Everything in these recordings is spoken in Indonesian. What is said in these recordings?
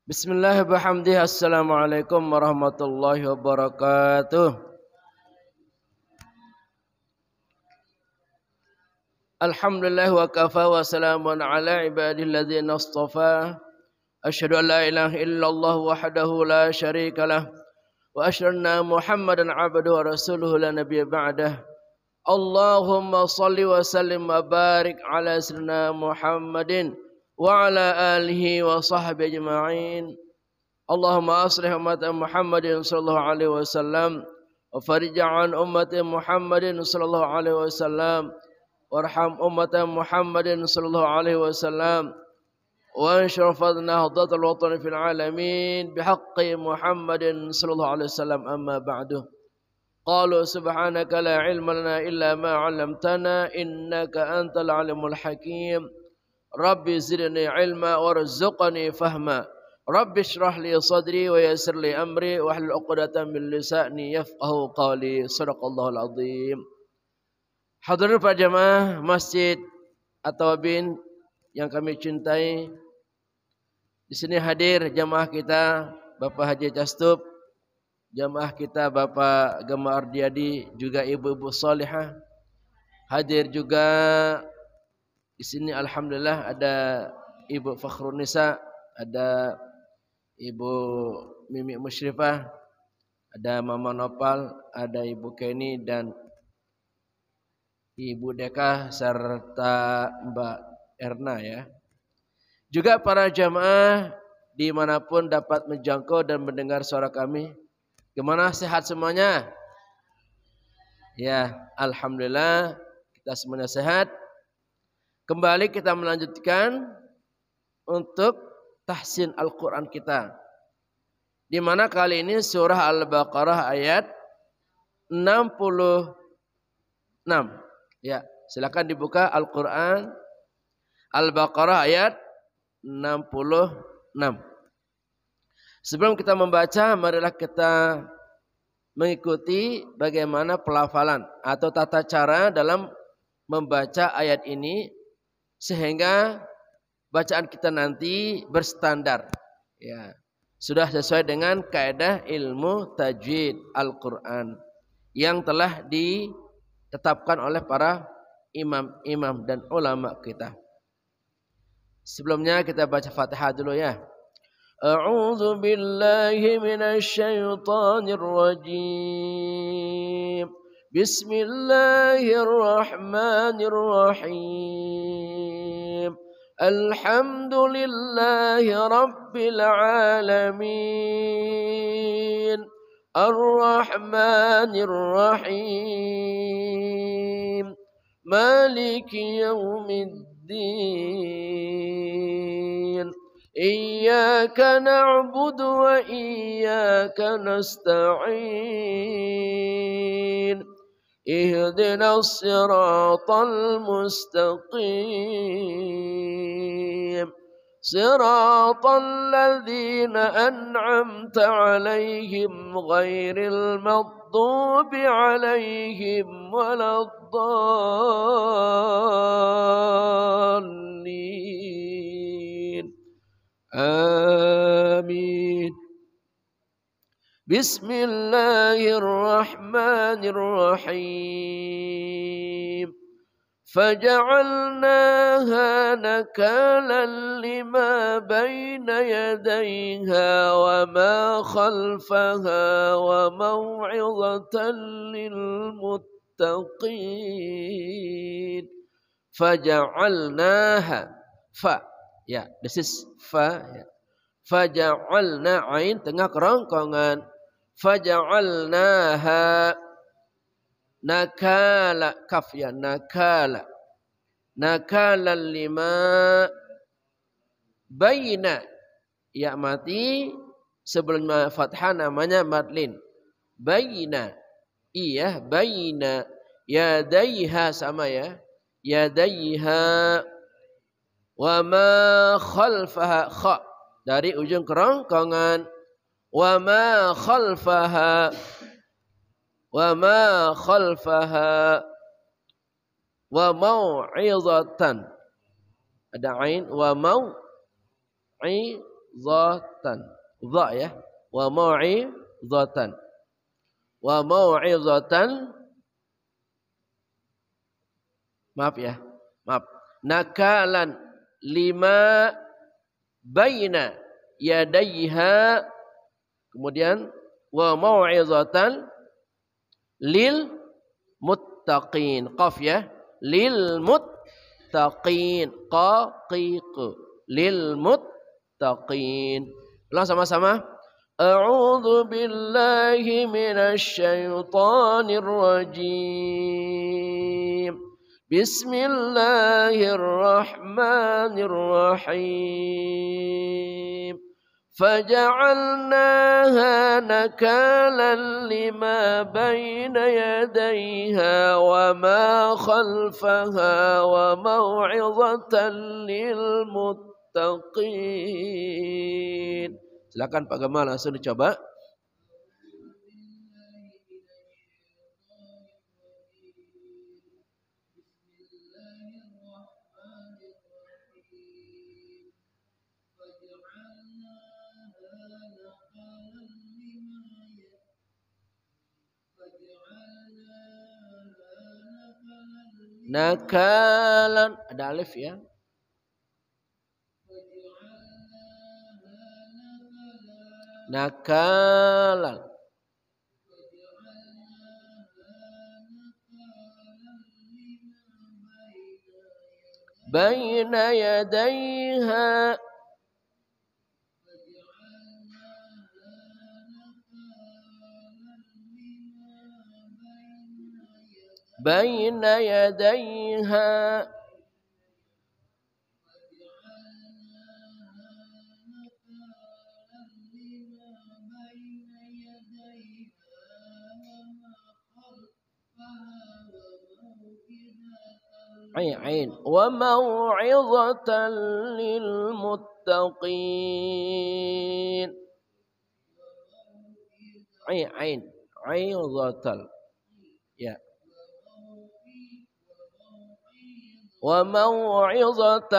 Bismillahirrahmanirrahim. Assalamualaikum warahmatullahi wabarakatuh. Alhamdulillah wa kafa wa salamun ala ibadihi alladhina istafa. Asyhadu an la ilaha illallah wahdahu la syarika lah wa asyhadu anna Muhammadan abduhu wa rasuluhu la nabiyya ba'dah. Allahumma salli wa sallim wa barik ala sayyidina Muhammadin wa ala alihi wa sahbihi ajma'in. Allahumma aslih umat Muhammadin sallallahu alaihi wasallam wa farij an umat Muhammadin sallallahu alaihi wasallam warham umat Muhammadin sallallahu alaihi wasallam wa anshur fadna hadatul watan fil alamin bihaqqi Muhammadin sallallahu alaihi wasallam amma ba'du. Qalu subhanaka la ilma lana illa ma 'allamtana innaka antal alimul hakim. Rabbi zidni ilma warzuqni fahma. Rabbi shrah li sadri wa yassir li amri wahlul 'uqdatam min lisani yafqahu qawli. Shadaqallahul azim. Hadirin para jamaah Masjid At-Tawabin yang kami cintai, di sini hadir jamaah kita Bapak Haji Castub, jamaah kita Bapak Gema Ardiadi, juga ibu-ibu salihah. Hadir juga di sini alhamdulillah ada Ibu Fakhrunisa, ada Ibu Mimi Musyrifah, ada Mama Nopal, ada Ibu Kenny dan Ibu Deka serta Mbak Erna ya. Juga para jamaah dimanapun dapat menjangkau dan mendengar suara kami. Gimana, sehat semuanya? Ya, alhamdulillah kita semuanya sehat. Kembali kita melanjutkan untuk tahsin Al-Quran kita. Di mana kali ini surah Al-Baqarah ayat 66. Ya, silakan dibuka Al-Quran Al-Baqarah ayat 66. Sebelum kita membaca, marilah kita mengikuti bagaimana pelafalan atau tata cara dalam membaca ayat ini, sehingga bacaan kita nanti berstandar. Ya, sudah sesuai dengan kaidah ilmu tajwid Al-Quran yang telah ditetapkan oleh para imam-imam dan ulama kita. Sebelumnya kita baca Fatihah dulu ya. A'udzu billahi minasy syaithanir rajim. Bismillahirrahmanirrahim. Alhamdulillahi rabbil alamin. Ar-Rahmanir Rahim. Maliki yaumiddin. Iyyaka na'budu wa iyyaka nasta'in. Ihdinas siratal mustaqim. Siratal ladzina an'amta 'alaihim ghairil maghdubi 'alaihim waladdallin. Amin. Bismillahirrahmanirrahim. Faja'alnaha nakalan lima baina yadayha wa ma khalfaha wa maw'izatan lil muttaqin. Faja'alnaha, fa, ya, this is fa ya. Faja'alna, ain tengah kerongkongan. Faja'alnaha nakala, kaf ya, nakala. Nakalan lima baina, ya mati sebelum fathah namanya madlin. Baina, iya baina. Yadaiha sama ya. Yadaiha. Wa ma khalfaha, kha dari ujung kerongkongan. Wa ma khalfaha. Wa ma khalfaha. Wa mau'izatan. Ada ain. Wa mau'izatan. mau'izatan. Dha ya. Wa mau'izatan. Wa mau'izatan. Maaf ya. Maaf. Nakalan lima baina yadaiha. Kemudian wa mau'izatan lil muttaqin. Qaf ya. Lil muttaqin. Qaqiq. Lil muttaqin. Ulang sama-sama. A'udzu billahi minasy syaithanir rajim. Bismillahirrahmanirrahim. فجعلناها نكالا لما بين يديها وما خلفها وموعظة للمتقين. Silakan Pak Gamal langsung dicoba. Nakalan, ada alif ya. Nakalan. Baina yadaiha. بين يديها عين وموعظة للمتقين. عين عظة ya. وموعظة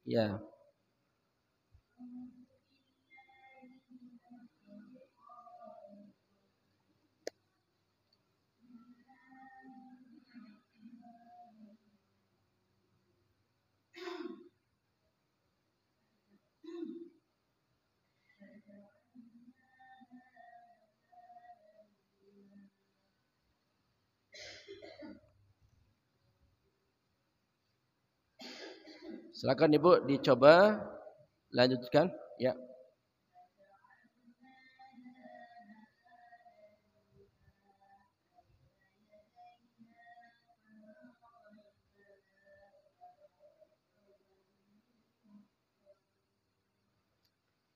ya. Silakan Ibu dicoba lanjutkan ya.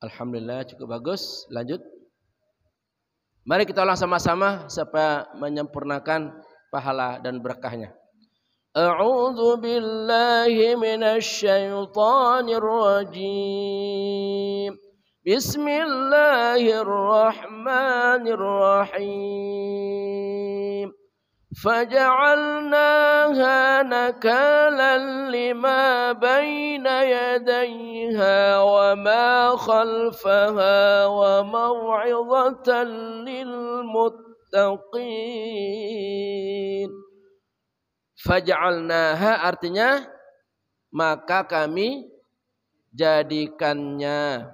Alhamdulillah cukup bagus. Lanjut. Mari kita ulang sama-sama supaya menyempurnakan pahala dan berkahnya. A'udzu billahi minasy syaithanir rajim. Bismillahirrahmanirrahim. فجعلناها نكالا لما بين يديها وما خلفها وموعظة للمتقين. Faja'alnaha artinya maka kami jadikannya.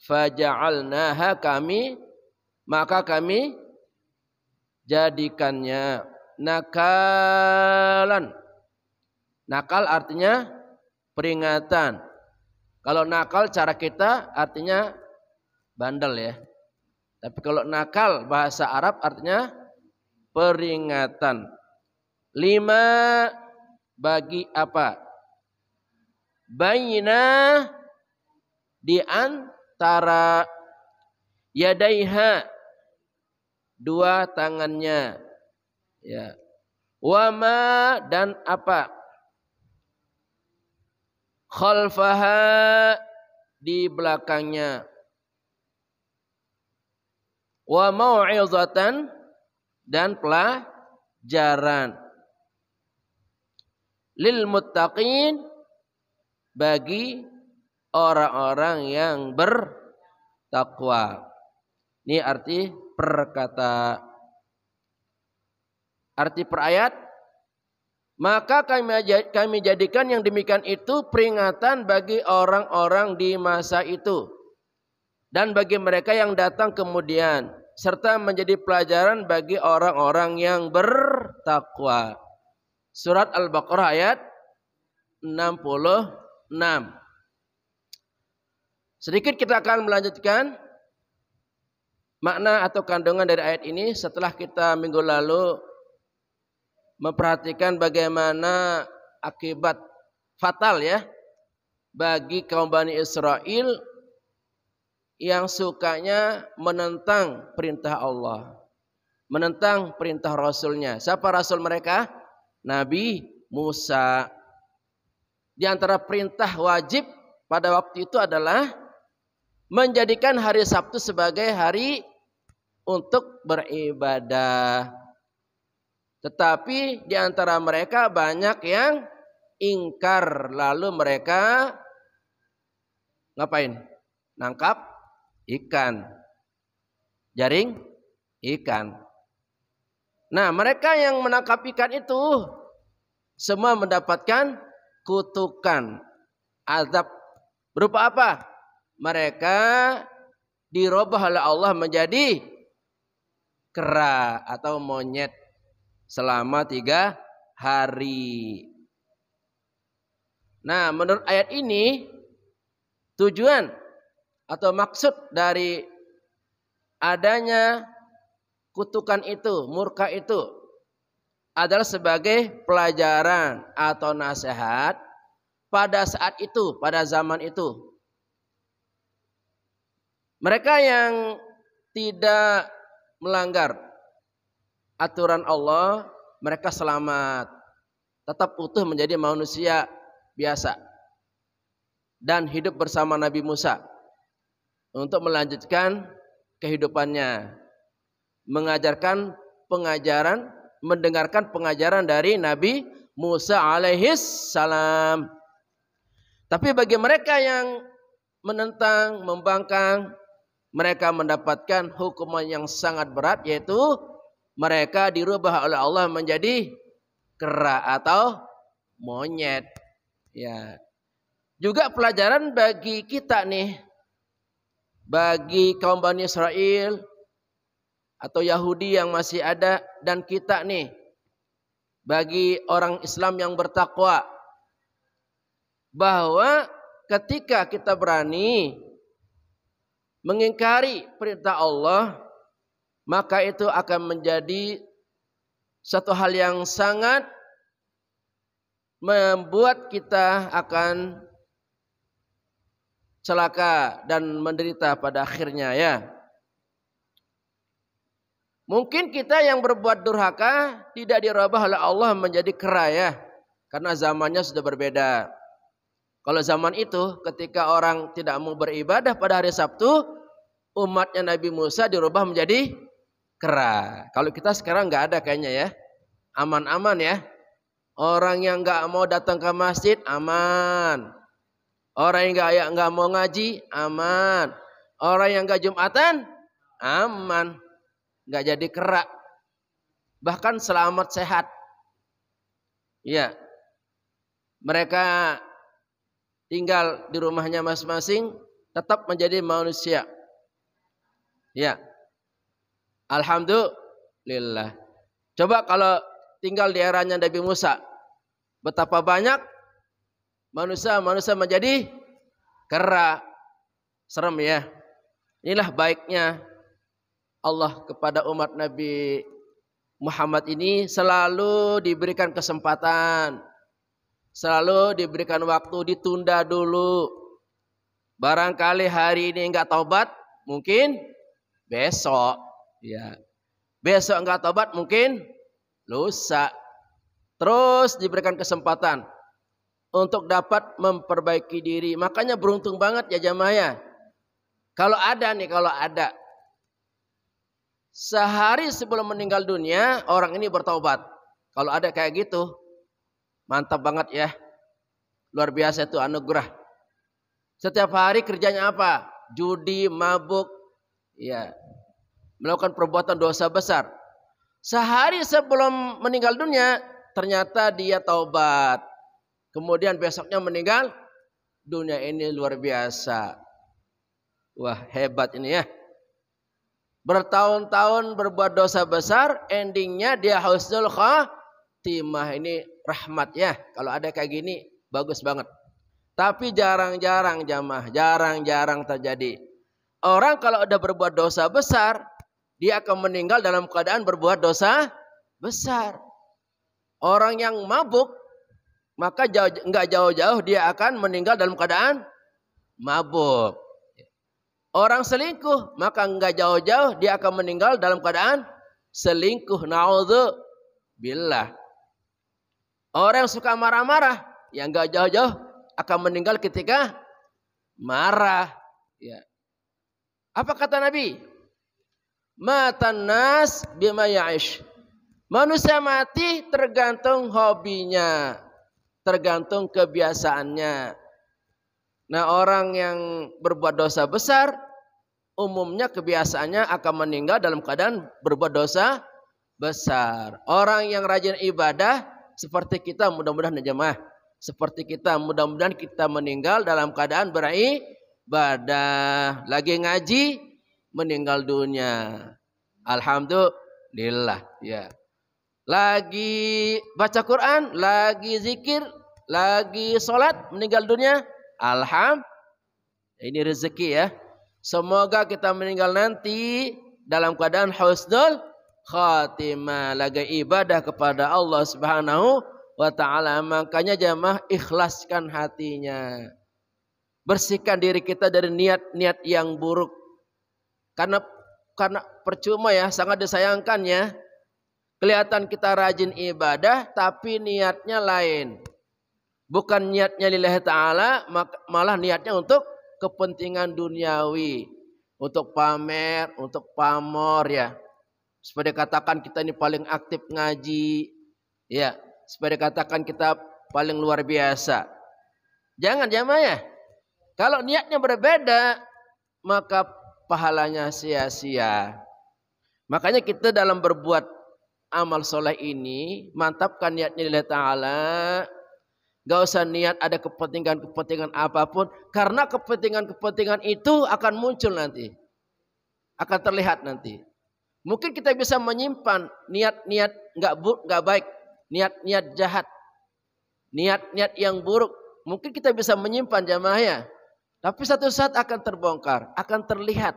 Faja'alnaha maka kami jadikannya. Nakalan. Nakal artinya peringatan. Kalau nakal cara kita artinya bandel ya. Tapi kalau nakal bahasa Arab artinya peringatan. 5 bagi apa? Baina di antara yadaiha 2 tangannya ya. Wama dan apa? Khalfaha di belakangnya. Wa mau'izatan dan pelajaran. lil muttaqin, bagi orang-orang yang bertakwa. Ini arti perkata. Arti per ayat, maka kami jadikan yang demikian itu peringatan bagi orang-orang di masa itu dan bagi mereka yang datang kemudian, serta menjadi pelajaran bagi orang-orang yang bertakwa. Surat Al-Baqarah ayat 66. Sedikit kita akan melanjutkan makna atau kandungan dari ayat ini setelah kita minggu lalu memperhatikan bagaimana akibat fatal ya bagi kaum Bani Israel yang sukanya menentang perintah Allah, menentang perintah Rasulnya. Siapa Rasul mereka? Nabi Musa. Di antara perintah wajib pada waktu itu adalah menjadikan hari Sabtu sebagai hari untuk beribadah. Tetapi di antara mereka banyak yang ingkar, lalu mereka ngapain? Nangkap ikan, jaring ikan. Nah, mereka yang menangkap ikan itu semua mendapatkan kutukan, azab. Berupa apa? Mereka dirubah oleh Allah menjadi kera atau monyet selama 3 hari. Nah, menurut ayat ini tujuan atau maksud dari adanya kutukan itu, murka itu adalah sebagai pelajaran atau nasihat pada saat itu, pada zaman itu. Mereka yang tidak melanggar aturan Allah, mereka selamat, tetap utuh menjadi manusia biasa dan hidup bersama Nabi Musa untuk melanjutkan kehidupannya, mengajarkan pengajaran, mendengarkan pengajaran dari Nabi Musa alaihis salam. Tapi bagi mereka yang menentang, membangkang, mereka mendapatkan hukuman yang sangat berat, yaitu mereka dirubah oleh Allah menjadi kera atau monyet. Ya. Juga pelajaran bagi kita nih, bagi kaum Bani Israel atau Yahudi yang masih ada, dan kita nih, bagi orang Islam yang bertakwa, bahwa ketika kita berani mengingkari perintah Allah, maka itu akan menjadi satu hal yang sangat membuat kita akan celaka dan menderita pada akhirnya ya. Mungkin kita yang berbuat durhaka tidak dirubah oleh Allah menjadi kera ya, karena zamannya sudah berbeda. Kalau zaman itu ketika orang tidak mau beribadah pada hari Sabtu, umatnya Nabi Musa dirubah menjadi kera. Kalau kita sekarang nggak ada kayaknya ya, aman-aman ya. Orang yang nggak mau datang ke masjid aman, orang yang nggak mau ngaji aman, orang yang nggak Jumatan aman, nggak jadi kera, bahkan selamat sehat. Ya, mereka tinggal di rumahnya masing-masing, tetap menjadi manusia. Ya. Alhamdulillah. Coba kalau tinggal di eranya Nabi Musa, betapa banyak manusia menjadi kera. Serem ya. Inilah baiknya Allah kepada umat Nabi Muhammad ini, selalu diberikan kesempatan, selalu diberikan waktu, ditunda dulu. Barangkali hari ini enggak taubat, mungkin besok. Ya, besok enggak tobat mungkin lusa. Terus diberikan kesempatan untuk dapat memperbaiki diri. Makanya beruntung banget ya jamaah ya. Kalau ada sehari sebelum meninggal dunia orang ini bertaubat. Kalau ada kayak gitu, Mantap banget ya. Luar biasa itu anugerah. Setiap hari kerjanya apa? Judi, mabuk, ya, melakukan perbuatan dosa besar. Sehari sebelum meninggal dunia, ternyata dia taubat. Kemudian besoknya meninggal dunia. Ini luar biasa. Wah, hebat ini ya. Bertahun-tahun berbuat dosa besar, endingnya dia husnul khatimah. Ini rahmat ya. Kalau ada kayak gini, bagus banget. Tapi jarang-jarang jamaah, jarang-jarang terjadi. Orang kalau udah berbuat dosa besar, dia akan meninggal dalam keadaan berbuat dosa besar. Orang yang mabuk, maka nggak jauh-jauh dia akan meninggal dalam keadaan mabuk. Orang selingkuh, maka nggak jauh-jauh dia akan meninggal dalam keadaan selingkuh. Na'udzubillah. Orang yang suka marah-marah, yang nggak jauh-jauh akan meninggal ketika marah. Ya. Apa kata Nabi? Matan nas bima ya'ish. Manusia mati tergantung hobinya, tergantung kebiasaannya. Nah, orang yang berbuat dosa besar, umumnya kebiasaannya akan meninggal dalam keadaan berbuat dosa besar. Orang yang rajin ibadah seperti kita, mudah-mudahan jemaah, seperti kita, mudah-mudahan kita meninggal dalam keadaan beribadah. Lagi ngaji, meninggal dunia. Alhamdulillah. Ya. Lagi baca Quran, lagi zikir, lagi sholat, meninggal dunia. Alhamdulillah. Ini rezeki ya. Semoga kita meninggal nanti dalam keadaan husnul khatimah. Lagi ibadah kepada Allah Subhanahu wa ta'ala. Makanya jamaah, ikhlaskan hatinya. Bersihkan diri kita dari niat-niat yang buruk. Karena percuma ya, sangat disayangkan ya. Kelihatan kita rajin ibadah tapi niatnya lain. Bukan niatnya lillahi ta'ala, malah niatnya untuk kepentingan duniawi. Untuk pamer, untuk pamor ya. Supaya dikatakan kita ini paling aktif ngaji. Ya. Supaya dikatakan kita paling luar biasa. Jangan jamaah ya. Kalau niatnya berbeda, maka pahalanya sia-sia. Makanya kita dalam berbuat amal soleh ini, mantapkan niatnya lillahi ta'ala. Gak usah niat ada kepentingan-kepentingan apapun. Karena kepentingan-kepentingan itu akan muncul nanti. Akan terlihat nanti. Mungkin kita bisa menyimpan niat-niat gak baik. Niat-niat jahat. Niat-niat yang buruk. Mungkin kita bisa menyimpan jamaah ya. Tapi satu saat akan terbongkar. Akan terlihat.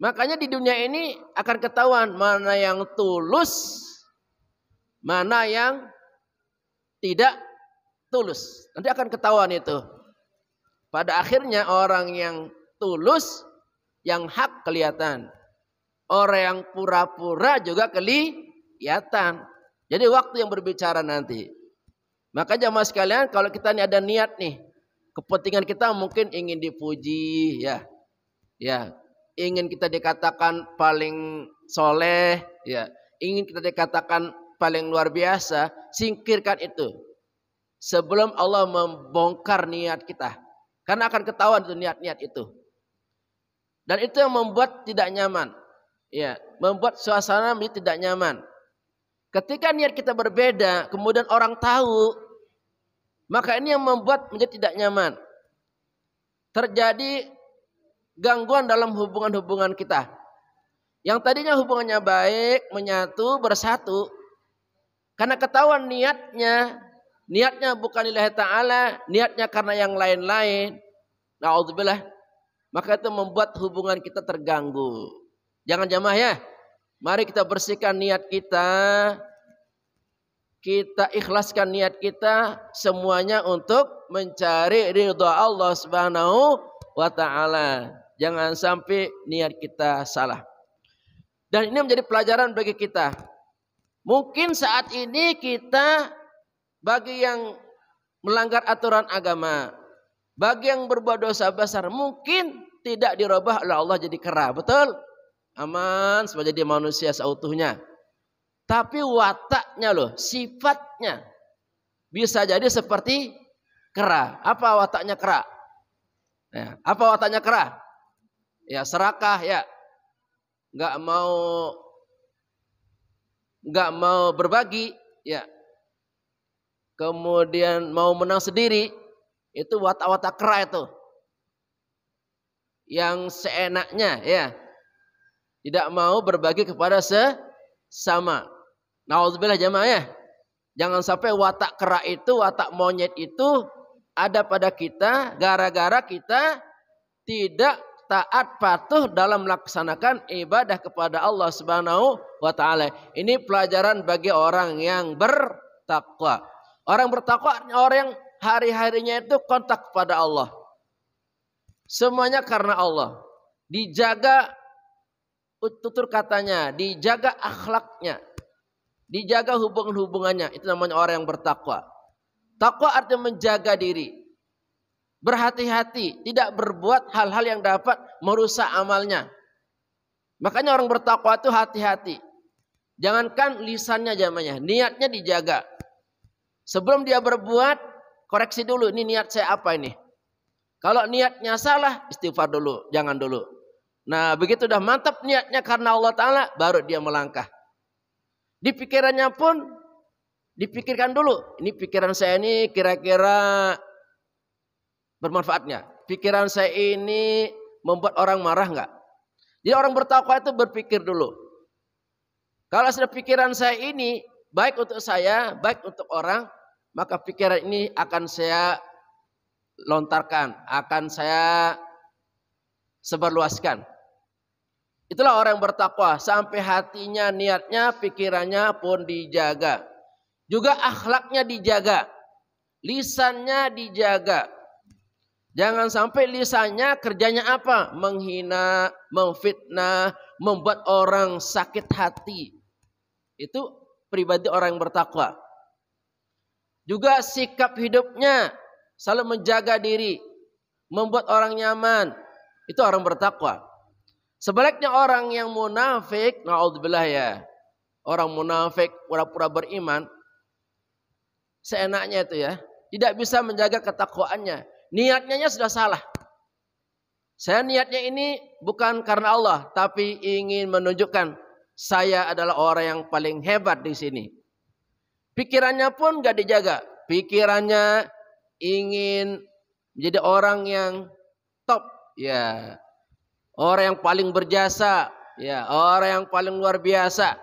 Makanya di dunia ini akan ketahuan mana yang tulus. Mana yang tidak tulus. Nanti akan ketahuan itu. Pada akhirnya orang yang tulus, yang hak kelihatan. Orang yang pura-pura juga kelihatan. Jadi waktu yang berbicara nanti. Maka jamaah sekalian, kalau kita ini ada niat nih, kepentingan kita mungkin ingin dipuji, ya, ingin kita dikatakan paling soleh, ya, ingin kita dikatakan paling luar biasa, singkirkan itu. Sebelum Allah membongkar niat kita. Karena akan ketahuan itu niat-niat itu. Dan itu yang membuat tidak nyaman. Ya, membuat suasana menjadi tidak nyaman. Ketika niat kita berbeda, kemudian orang tahu, maka ini yang membuat menjadi tidak nyaman. Terjadi gangguan dalam hubungan-hubungan kita. Yang tadinya hubungannya baik, menyatu, bersatu. Karena ketahuan niatnya bukan lillahi ta'ala, niatnya karena yang lain-lain. Na'udzubillah. Maka itu membuat hubungan kita terganggu. Jangan jamaah ya. Mari kita bersihkan niat kita. Kita ikhlaskan niat kita semuanya untuk mencari ridha Allah Subhanahu wa ta'ala. Jangan sampai niat kita salah. Dan ini menjadi pelajaran bagi kita. Mungkin saat ini kita, bagi yang melanggar aturan agama, bagi yang berbuat dosa besar, mungkin tidak dirubah oleh Allah jadi kera. Betul? Aman sebagai dia manusia seutuhnya. Tapi wataknya loh, sifatnya. bisa jadi seperti kera. Apa wataknya kera? Ya, apa wataknya kera? Ya serakah ya, nggak mau berbagi ya, kemudian mau menang sendiri, itu watak-watak kera itu, yang seenaknya ya, tidak mau berbagi kepada sesama. Nauzubillah jamaah ya. Jangan sampai watak kera itu, watak monyet itu ada pada kita gara-gara kita tidak taat patuh dalam melaksanakan ibadah kepada Allah Subhanahu wa taala. Ini pelajaran bagi orang yang bertakwa. Orang bertakwa orang yang hari-harinya itu kontak kepada Allah. Semuanya karena Allah. Dijaga tutur katanya, dijaga akhlaknya, dijaga hubungan-hubungannya. Itu namanya orang yang bertakwa. Takwa artinya menjaga diri, berhati-hati, tidak berbuat hal-hal yang dapat merusak amalnya. Makanya orang bertakwa itu hati-hati. Jangankan lisannya jamanya, niatnya dijaga. Sebelum dia berbuat, koreksi dulu, ini niat saya apa ini? Kalau niatnya salah, istighfar dulu, jangan dulu. Nah begitu udah mantap niatnya karena Allah Ta'ala, baru dia melangkah. Di pikirannya pun dipikirkan dulu. Ini pikiran saya ini kira-kira bermanfaatnya. Pikiran saya ini membuat orang marah enggak? Jadi orang bertakwa itu berpikir dulu. Kalau sudah pikiran saya ini baik untuk saya, baik untuk orang, maka pikiran ini akan saya lontarkan, akan saya sebarluaskan. Itulah orang yang bertakwa, sampai hatinya, niatnya, pikirannya pun dijaga. Juga akhlaknya dijaga, lisannya dijaga. Jangan sampai lisannya kerjanya apa? Menghina, memfitnah, membuat orang sakit hati. Itu pribadi orang yang bertakwa. Juga sikap hidupnya selalu menjaga diri, membuat orang nyaman. Itu orang bertakwa. Sebaliknya orang yang munafik, naudzubillah ya, orang munafik pura-pura beriman, seenaknya itu ya, tidak bisa menjaga ketakwaannya. Niatnya sudah salah. Saya niatnya ini bukan karena Allah, tapi ingin menunjukkan saya adalah orang yang paling hebat di sini. Pikirannya pun gak dijaga. Pikirannya ingin menjadi orang yang top, ya. Orang yang paling berjasa, ya, orang yang paling luar biasa.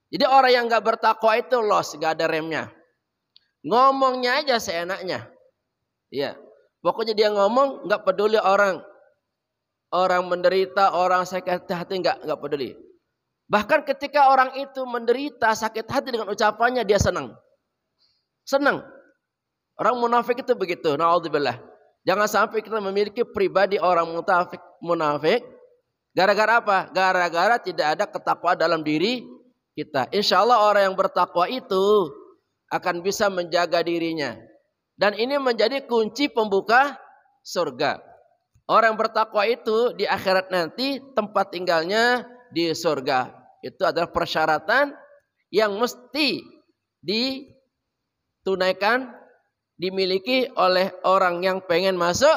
Jadi orang yang gak bertakwa itu lost, gak ada remnya. Ngomongnya aja seenaknya. Ya, pokoknya dia ngomong gak peduli orang menderita, orang sakit hati gak peduli. Bahkan ketika orang itu menderita sakit hati dengan ucapannya dia senang. Senang. Orang munafik itu begitu. Naudzubillah. Jangan sampai kita memiliki pribadi orang munafik. Gara-gara apa? Gara-gara tidak ada ketakwaan dalam diri kita. Insya Allah orang yang bertakwa itu akan bisa menjaga dirinya. Dan ini menjadi kunci pembuka surga. Orang yang bertakwa itu di akhirat nanti tempat tinggalnya di surga. Itu adalah persyaratan yang mesti ditunaikan, dimiliki oleh orang yang pengen masuk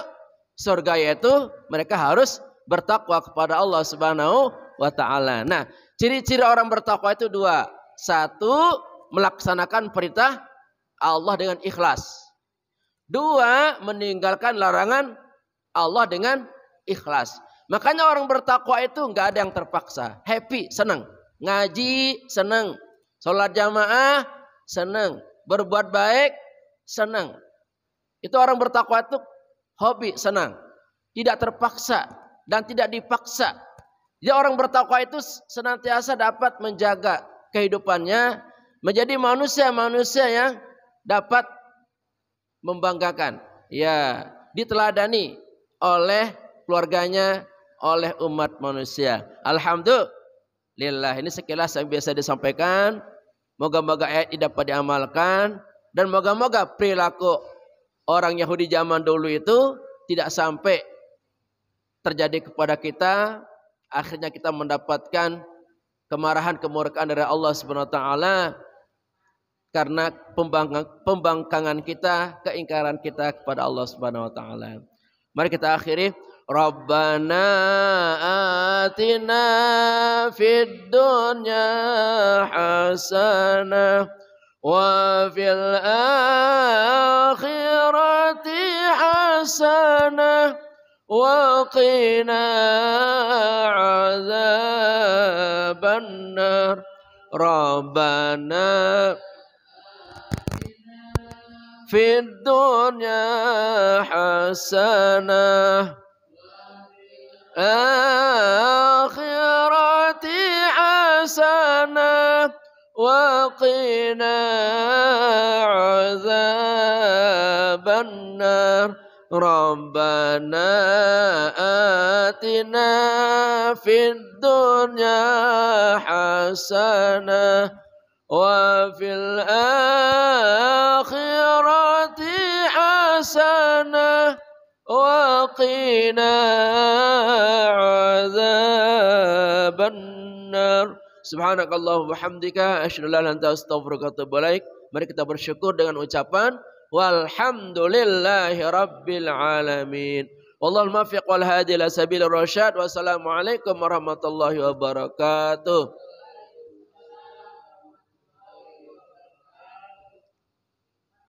surga, yaitu mereka harus bertakwa kepada Allah Subhanahu wa taala. Nah, ciri-ciri orang bertakwa itu dua. Satu, melaksanakan perintah Allah dengan ikhlas. Dua, meninggalkan larangan Allah dengan ikhlas. Makanya orang bertakwa itu enggak ada yang terpaksa. Happy, senang. Ngaji, senang. Salat jamaah, senang. Berbuat baik, senang. Itu orang bertakwa itu hobi, senang. Tidak terpaksa dan tidak dipaksa. Jadi orang bertakwa itu senantiasa dapat menjaga kehidupannya menjadi manusia-manusia yang dapat membanggakan. Ya, diteladani oleh keluarganya, oleh umat manusia. Alhamdulillah. Ini sekilas yang biasa disampaikan. Moga-moga ayat ini dapat diamalkan. Dan moga-moga perilaku orang Yahudi zaman dulu itu tidak sampai terjadi kepada kita. Akhirnya kita mendapatkan kemarahan, kemurkaan dari Allah Subhanahu wa taala. karena pembangkangan kita, keingkaran kita kepada Allah Subhanahu wa taala. Mari kita akhiri. Rabbana atina fid dunya hasanah wa fil akhirati hasanah wa qina adzabannar. Rabbana fid dunya hasanah akhirati hasanah wa qina adzabannar. Rabbana atina fid dunya hasanah wa fil akhirati hasanah wa qina adzabannar. Subhanakallah wa bihamdika asyhadu an la ilaha illa anta astaghfiruka wa atubu ilaik. Mari kita bersyukur dengan ucapan walhamdulillahi rabbil alamin. Wallahul muwaffiq wal hadi ila sabilir rasyad. Wassalamualaikum warahmatullahi wabarakatuh.